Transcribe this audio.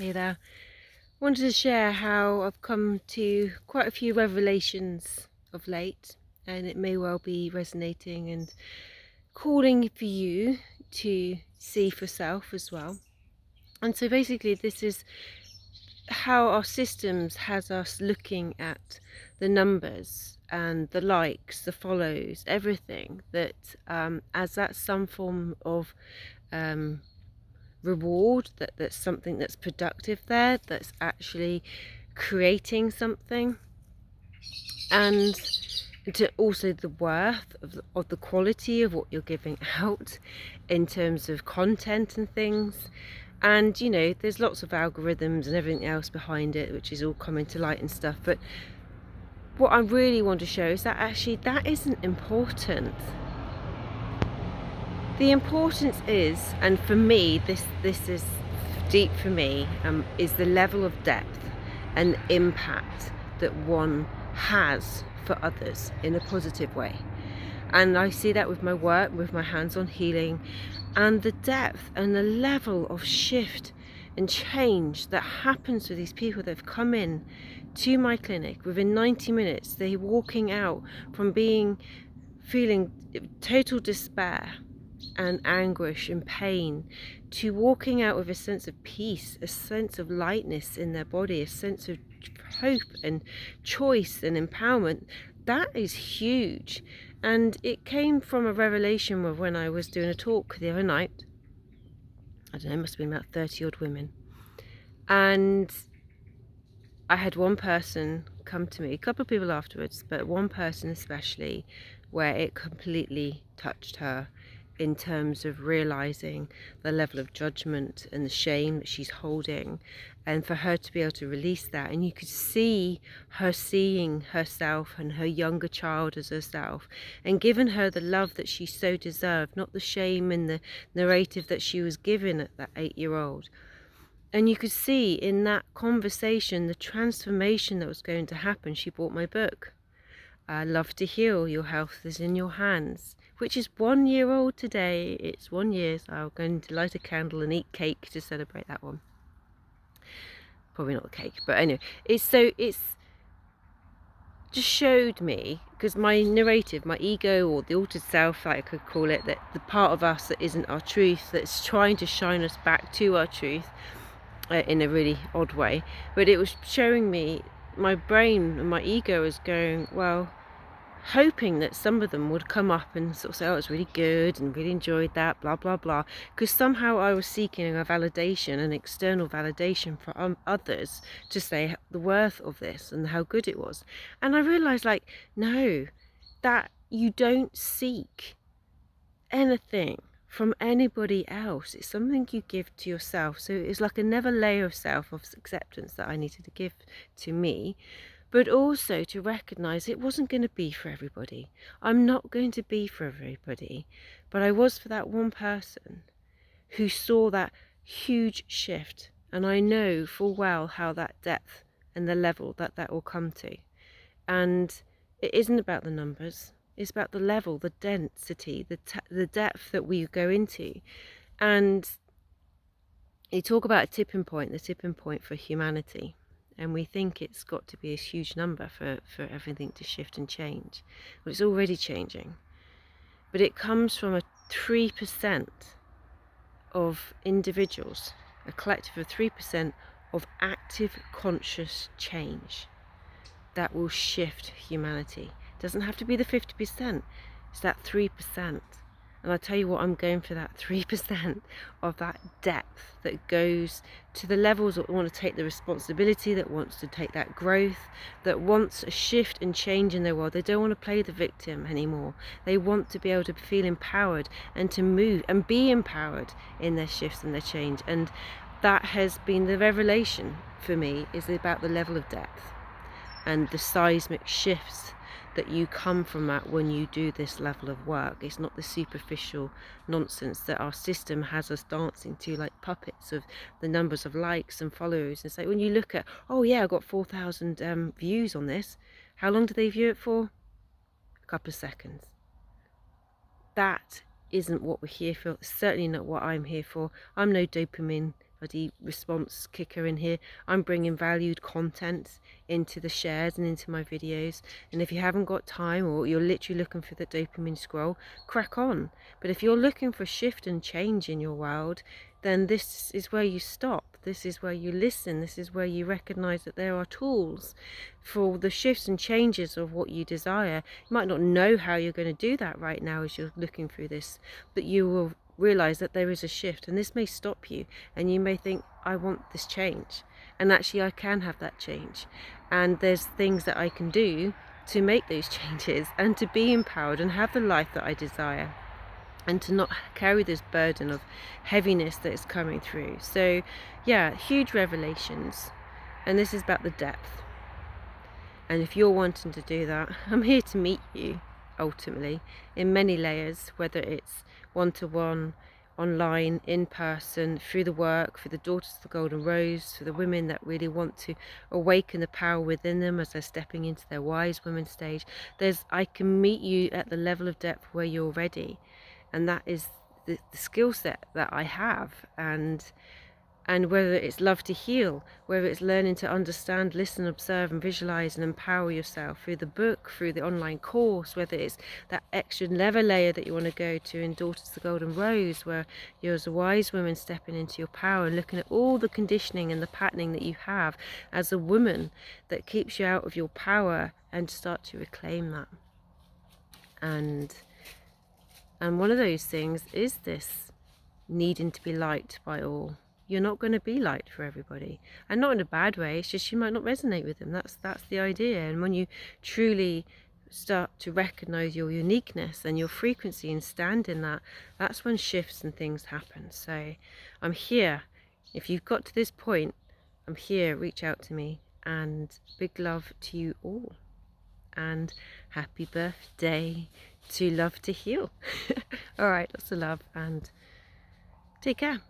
Hey there. Wanted to share how I've come to quite a few revelations of late, and it may well be resonating and calling for you to see for self as well. And so basically this is how our systems has us looking at the numbers and the likes, the follows, everything that as that's some form of um, reward, that's something that's productive there, that's actually creating something, and to also the worth of the quality of what you're giving out in terms of content and things. And you know, there's lots of algorithms and everything else behind it, which is all coming to light and stuff, but what I really want to show is that actually that isn't important. The importance is, and for me this is deep for me, is the level of depth and impact that one has for others in a positive way. And I see that with my work, with my hands-on healing, and the depth and the level of shift and change that happens with these people that have come in to my clinic. Within 90 minutes they're walking out from feeling total despair and anguish and pain, to walking out with a sense of peace, a sense of lightness in their body, a sense of hope and choice and empowerment. That is huge. And it came from a revelation of when I was doing a talk the other night. I don't know, it must have been about 30 odd women. And I had one person come to me, a couple of people afterwards, but one person especially, where it completely touched her in terms of realizing the level of judgment and the shame that she's holding, and for her to be able to release that. And you could see her seeing herself and her younger child as herself, and given her the love that she so deserved, not the shame and the narrative that she was given at that 8-year-old. And you could see in that conversation the transformation that was going to happen. She bought my book, Love to Heal, Your Health is in Your Hands, which is 1 year old today. It's 1 year, so I'm going to light a candle and eat cake to celebrate that one. Probably not the cake, but anyway, it's just showed me, because my narrative, my ego, or the altered self, like I could call it, that the part of us that isn't our truth, that's trying to shine us back to our truth, in a really odd way, but it was showing me, my brain and my ego was going, well, hoping that some of them would come up and sort of say, oh, it's really good and really enjoyed that, blah blah blah, because somehow I was seeking a validation, an external validation from others to say the worth of this and how good it was. And I realized, like, no, that you don't seek anything from anybody else. It's something you give to yourself. So it's like another layer of self, of acceptance, that I needed to give to me, but also to recognize it wasn't going to be for everybody. I'm not going to be for everybody, but I was for that one person who saw that huge shift. And I know full well how that depth and the level that that will come to. And it isn't about the numbers. It's about the level, the density, the depth that we go into. And you talk about a tipping point, the tipping point for humanity. And we think it's got to be a huge number for everything to shift and change. Well, it's already changing. But it comes from a 3% of individuals, a collective of 3% of active conscious change that will shift humanity. It doesn't have to be the 50%, it's that 3%. And I tell you what, I'm going for that 3% of that depth that goes to the levels that want to take the responsibility, that wants to take that growth, that wants a shift and change in their world. They don't want to play the victim anymore. They want to be able to feel empowered and to move and be empowered in their shifts and their change. And that has been the revelation for me, is about the level of depth and the seismic shifts that you come from that when you do this level of work. It's not the superficial nonsense that our system has us dancing to like puppets of the numbers of likes and followers. And so when you look at, oh yeah, I got 4,000 views on this, how long do they view it for? A couple of seconds. That isn't what we're here for. It's certainly not what I'm here for. I'm no dopamine bloody response kicker in here. I'm bringing valued content into the shares and into my videos, and if you haven't got time, or you're literally looking for the dopamine scroll, crack on. But if you're looking for shift and change in your world, then this is where you stop. This is where you listen. This is where you recognize that there are tools for the shifts and changes of what you desire. You might not know how you're going to do that right now as you're looking through this, but you will realize that there is a shift, and this may stop you, and you may think, I want this change, and actually I can have that change, and there's things that I can do to make those changes and to be empowered and have the life that I desire, and to not carry this burden of heaviness that is coming through. So yeah, huge revelations, and this is about the depth. And if you're wanting to do that, I'm here to meet you, ultimately, in many layers, whether it's one-to-one, online, in person, through the work, for the Daughters of the Golden Rose, for the women that really want to awaken the power within them as they're stepping into their wise women stage. I can meet you at the level of depth where you're ready, and that is the skill set that I have. And whether it's love to heal, whether it's learning to understand, listen, observe and visualize and empower yourself through the book, through the online course, whether it's that extra level layer that you want to go to in Daughters of the Golden Rose, where you're as a wise woman stepping into your power and looking at all the conditioning and the patterning that you have as a woman that keeps you out of your power, and start to reclaim that. And one of those things is this needing to be liked by all. You're not going to be liked for everybody, and not in a bad way. It's just you might not resonate with them. That's the idea. And when you truly start to recognize your uniqueness and your frequency and stand in that, that's when shifts and things happen. So I'm here. If you've got to this point, I'm here. Reach out to me, and big love to you all, and happy birthday to Love to Heal. All right, lots of love, and take care.